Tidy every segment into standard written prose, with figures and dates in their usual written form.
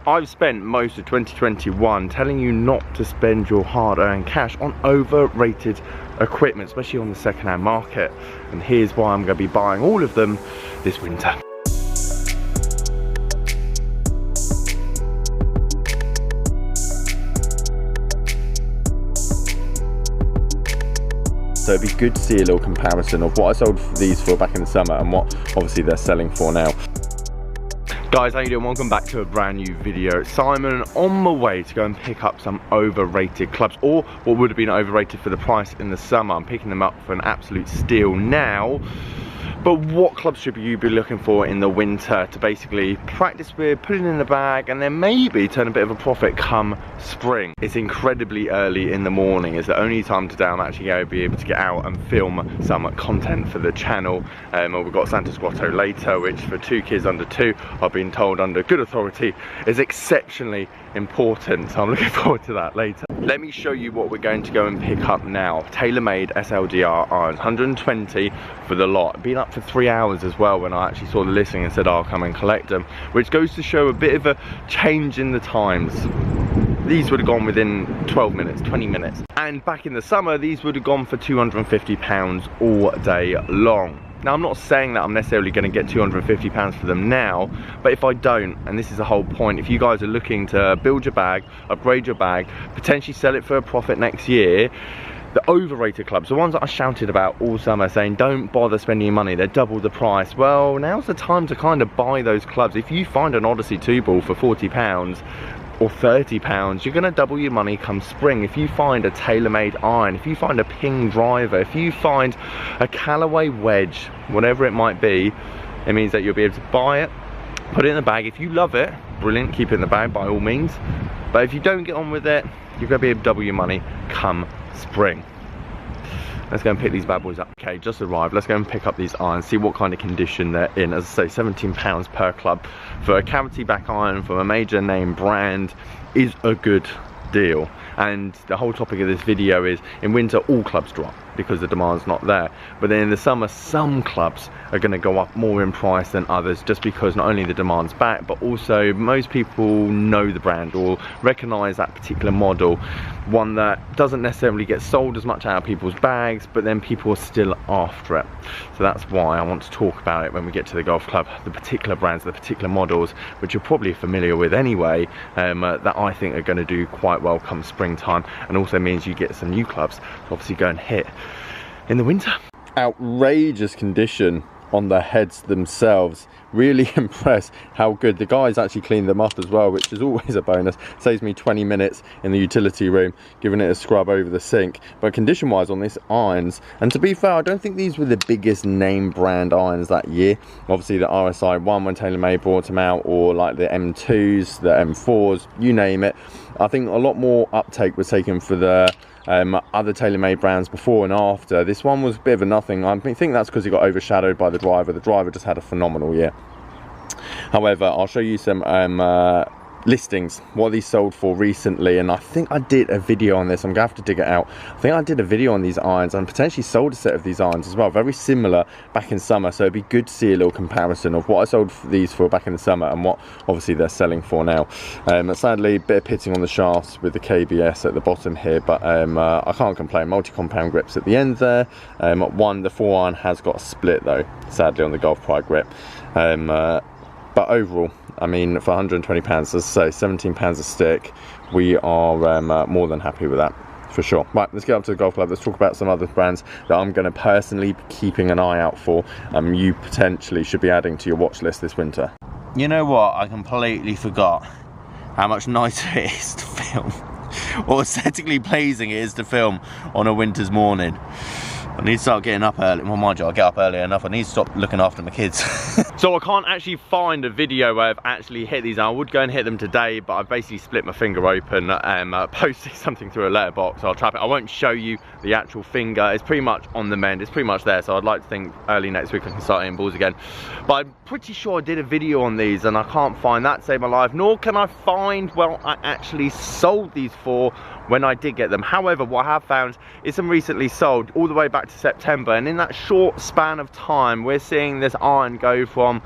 I've spent most of 2021 telling you not to spend your hard-earned cash on overrated equipment, especially on the second-hand market. And here's why I'm going to be buying all of them this winter. So it'd be good to see a little comparison of what I sold these for back in the summer and what obviously they're selling for now. Guys, how you doing? Welcome back to a brand new video. It's Simon on my way to go and pick up some overrated clubs, or what would have been overrated for the price in the summer. I'm picking them up for an absolute steal now. But what clubs should you be looking for in the winter to basically practice with, put it in the bag, and then maybe turn a bit of a profit come spring? It's incredibly early in the morning. It's the only time today I'm actually going to be able to get out and film some content for the channel. We've got Santa Squatto later, which for 2 kids under 2, I've been told under good authority is exceptionally important. So I'm looking forward to that later. Let me show you what we're going to go and pick up now. Tailor-made SLDR irons, 120 for the lot. Been up for 3 hours as well when I actually saw the listing and said I'll come and collect them, which goes to show a bit of a change in the times. These would have gone within 12 minutes, 20 minutes. And back in the summer, these would have gone for £250 all day long. Now, I'm not saying that I'm necessarily going to get £250 for them now, but if I don't, and this is the whole point, if you guys are looking to build your bag, upgrade your bag, potentially sell it for a profit next year, the overrated clubs, the ones that I shouted about all summer saying don't bother spending your money, they're double the price, well, now's the time to kind of buy those clubs. If you find an Odyssey 2 ball for £40 or £30, you're going to double your money come spring. If you find a tailor-made iron, if you find a ping driver, if you find a Callaway wedge, whatever it might be, it means that you'll be able to buy it, put it in the bag. If you love it, brilliant, keep it in the bag by all means. But if you don't get on with it, you're going to be able to double your money come spring. Let's go and pick these bad boys up. Okay, just arrived. Let's go and pick up these irons, see what kind of condition they're in. As I say, £17 per club for a cavity back iron from a major name brand is a good deal. And the whole topic of this video is, in winter all clubs drop because the demand's not there, but then in the summer some clubs are going to go up more in price than others, just because not only the demand's back, but also most people know the brand or recognize that particular model, one that doesn't necessarily get sold as much out of people's bags, but then people are still after it. So that's why I want to talk about it when we get to the golf club, the particular brands, the particular models, which you're probably familiar with anyway, that I think are going to do quite well come springtime, and also means you get some new clubs to obviously go and hit in the winter. Outrageous condition on the heads themselves. Really impressed how good the guys actually cleaned them up as well, which is always a bonus. Saves me 20 minutes in the utility room giving it a scrub over the sink. But condition wise on these irons, and to be fair, I don't think these were the biggest name brand irons that year. Obviously the RSI 1 when TaylorMade brought them out, or like the M2s, the M4s, you name it. I think a lot more uptake was taken for the other TaylorMade brands before and after. This one was a bit of a nothing. I think that's because it got overshadowed by the driver. The driver just had a phenomenal year. However, I'll show you some listings, what these sold for recently, and I think I did a video on this. I'm gonna have to dig it out. I think I did a video on these irons and potentially sold a set of these irons as well, very similar back in summer. So it'd be good to see a little comparison of what I sold these for back in the summer and what obviously they're selling for now. Sadly, a bit of pitting on the shafts with the KBS at the bottom here, but I can't complain. Multi-compound grips at the end there. The 4 iron has got a split though, sadly, on the Golf Pride grip. But overall, I mean, for £120, as I say, £17 a stick, we are more than happy with that, for sure. Right, let's get up to the golf club. Let's talk about some other brands that I'm going to personally be keeping an eye out for. You potentially should be adding to your watch list this winter. You know what? I completely forgot how much nicer it is to film, or aesthetically pleasing it is to film on a winter's morning. I need to start getting up early. Well, mind you, I get up early enough. I need to stop looking after my kids. So I can't actually find a video where I've actually hit these. I would go and hit them today, but I've basically split my finger open posting something through a letterbox. So I'll trap it. I won't show you the actual finger. It's pretty much on the mend. It's pretty much there. So I'd like to think early next week I can start hitting balls again. But I'm pretty sure I did a video on these and I can't find that. Saved my life. Nor can I find, well, I actually sold these for when I did get them. However, what I have found is some recently sold all the way back to September, and in that short span of time we're seeing this iron go from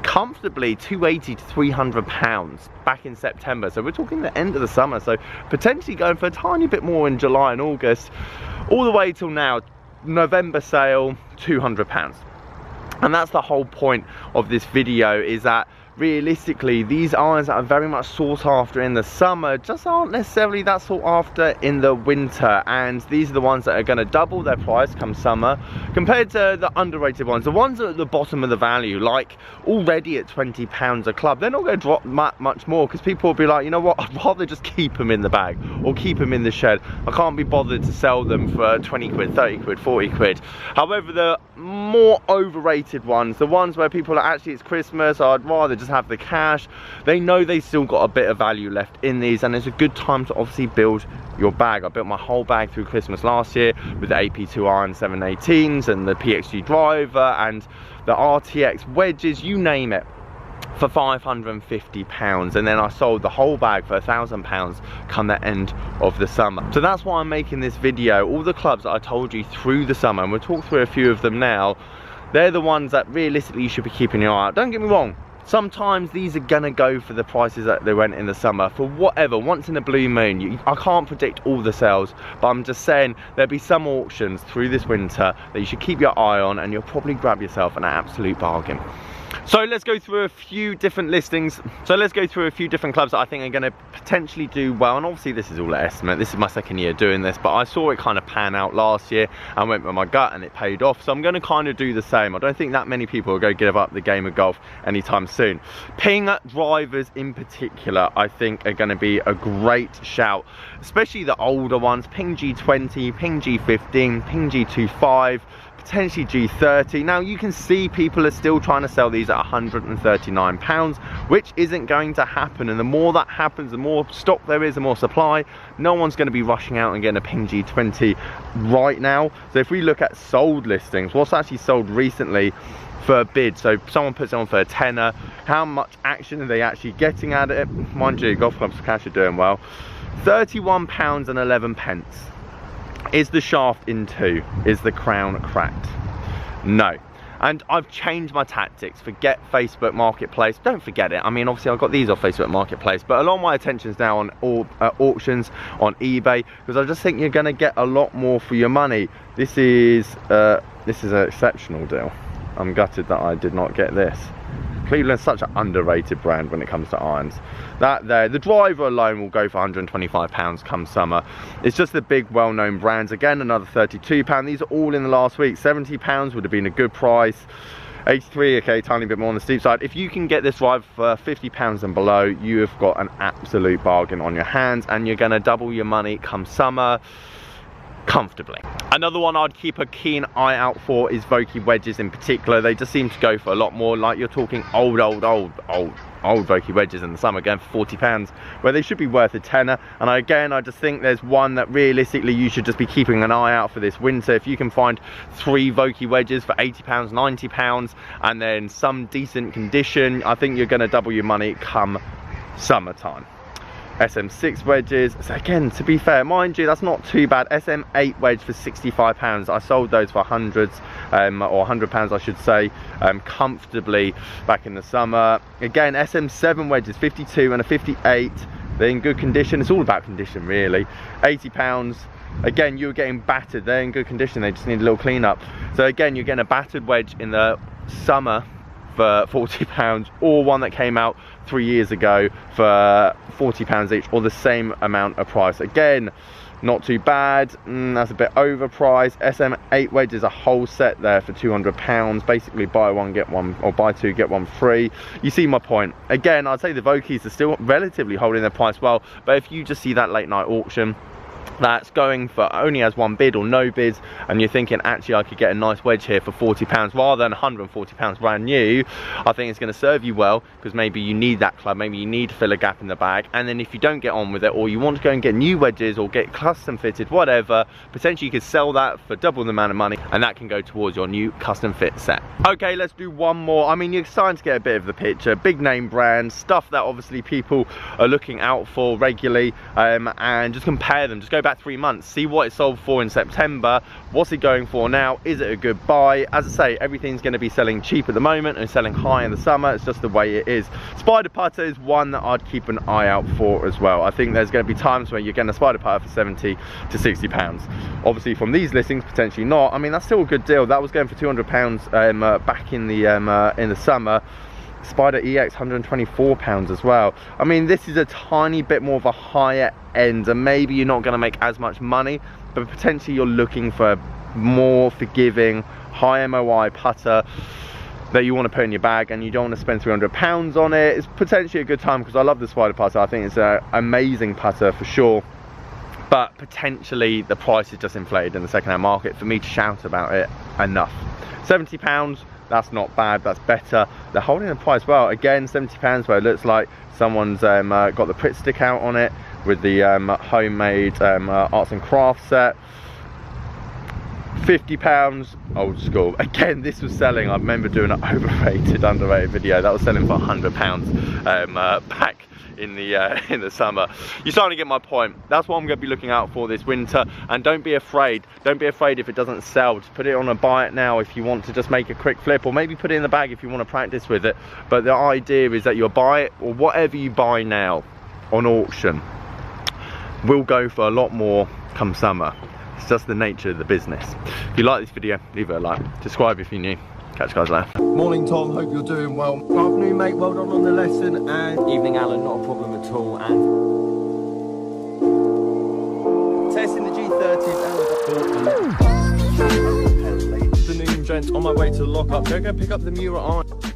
comfortably 280 to 300 pounds back in September. So we're talking the end of the summer, so potentially going for a tiny bit more in July and August, all the way till now. November sale, 200 pounds. And that's the whole point of this video, is that realistically these irons that are very much sought after in the summer just aren't necessarily that sought after in the winter, and these are the ones that are going to double their price come summer compared to the underrated ones. The ones at the bottom of the value, like already at £20 a club, they're not going to drop much more, because people will be like, you know what, I'd rather just keep them in the bag or keep them in the shed. I can't be bothered to sell them for 20 quid, 30 quid, 40 quid. However, the more overrated ones, the ones where people are actually, it's Christmas, I'd rather just have the cash, they know they still got a bit of value left in these, and it's a good time to obviously build your bag. I built my whole bag through Christmas last year with the AP2 iron 718s and the PXG driver and the RTX wedges, you name it, for £550, and then I sold the whole bag for £1,000 come the end of the summer. So that's why I'm making this video. All the clubs that I told you through the summer, and we'll talk through a few of them now, they're the ones that realistically you should be keeping your eye out. Don't get me wrong, sometimes these are gonna go for the prices that they went in the summer for whatever, once in a blue moon. I can't predict all the sales, but I'm just saying there'll be some auctions through this winter that you should keep your eye on, and you'll probably grab yourself an absolute bargain. So let's go through a few different listings. So let's go through a few different clubs that I think are going to potentially do well. And obviously this is all an estimate. This is my second year doing this, but I saw it kind of pan out last year. I went with my gut and it paid off. So I'm going to kind of do the same. I don't think that many people will go give up the game of golf anytime soon. Ping drivers in particular, I think are going to be a great shout, especially the older ones. Ping G20, Ping G15, Ping G25, potentially G30. Now you can see people are still trying to sell these at £139, which isn't going to happen, and the more that happens, the more stock there is, the more supply. No one's going to be rushing out and getting a Ping G20 right now. So if we look at sold listings, what's actually sold recently for a bid, so someone puts it on for a tenner, how much action are they actually getting at it? Mind you, golf clubs cash are doing well. £31.11. Is the shaft in two? Is the crown cracked? No. And I've changed my tactics. Forget Facebook Marketplace. Don't forget it. I mean, obviously I've got these off Facebook Marketplace, but a lot of my attention's now on auctions on eBay, because I just think you're going to get a lot more for your money. This is an exceptional deal. I'm gutted that I did not get this. Cleveland's such an underrated brand when it comes to irons. That there, the driver alone will go for £125 come summer. It's just the big well-known brands. Again, another £32. These are all in the last week. £70 would have been a good price. 83, okay, tiny bit more on the steep side. If you can get this driver for £50 and below, you have got an absolute bargain on your hands, and you're going to double your money come summer comfortably. Another one I'd keep a keen eye out for is Vokey wedges in particular. They just seem to go for a lot more, like you're talking old Vokey wedges in the summer going for £40, where they should be worth a tenner. And again, I just think there's one that realistically you should just be keeping an eye out for this winter. If you can find 3 Vokey wedges for £80, £90, and then some decent condition, I think you're going to double your money come summertime. SM6 wedges, so again, to be fair, mind you, that's not too bad. SM8 wedge for £65. I sold those for hundreds, or £100 I should say, comfortably back in the summer. Again, SM7 wedges, 52 and a 58. They're in good condition. It's all about condition really. £80. Again, you're getting battered. They're in good condition, they just need a little clean up. So again, you're getting a battered wedge in the summer for £40, or one that came out 3 years ago for £40 each, or the same amount of price. Again, not too bad. That's a bit overpriced. SM8 wedges, a whole set there for £200. Basically buy one get one, or buy two get one free. You see my point. Again, I'd say the Vokeys are still relatively holding their price well, but if you just see that late night auction that's going for only has one bid or no bids, and you're thinking actually I could get a nice wedge here for £40 rather than £140 brand new, I think it's going to serve you well, because maybe you need that club, maybe you need to fill a gap in the bag. And then if you don't get on with it, or you want to go and get new wedges or get custom fitted, whatever, potentially you could sell that for double the amount of money, and that can go towards your new custom fit set. Okay, let's do one more. I mean, you're starting to get a bit of the picture. Big name brands, stuff that obviously people are looking out for regularly, and just compare them, just just go back 3 months, see what it sold for in September, what's it going for now, is it a good buy? As I say, everything's going to be selling cheap at the moment and selling high in the summer. It's just the way it is. Spider putter is one that I'd keep an eye out for as well. I think there's going to be times where you're getting a spider putter for 70 to 60 pounds. Obviously from these listings, potentially not. I mean, that's still a good deal. That was going for 200 pounds back in the summer. Spider EX, 124 pounds as well. I mean, this is a tiny bit more of a higher end, and maybe you're not going to make as much money, but potentially you're looking for a more forgiving, high MOI putter that you want to put in your bag, and you don't want to spend 300 pounds on it. It's potentially a good time, because I love the Spider putter. I think it's an amazing putter for sure, but potentially the price is just inflated in the second-hand market for me to shout about it enough. 70 pounds, that's not bad, that's better. They're holding the price well. Again, 70 pounds, where it looks like someone's got the Pritt stick out on it with the homemade arts and crafts set. 50 pounds, old school. Again, this was selling, I remember doing an overrated, underrated video. That was selling for 100 pounds back in the summer. You're starting to get my point. That's what I'm going to be looking out for this winter. And don't be afraid. Don't be afraid if it doesn't sell. Just put it on a buy it now if you want to just make a quick flip, or maybe put it in the bag if you want to practice with it. But the idea is that you'll buy it, or whatever you buy now on auction will go for a lot more come summer. It's just the nature of the business. If you like this video, leave it a like. Subscribe if you're new. Catch you guys later. Morning, Tom. Hope you're doing well. Afternoon, mate. Well done on the lesson. And evening, Alan. Not a problem at all. And testing the G30. Afternoon, gents. On my way to the lockup. Go pick up the Mura Iron.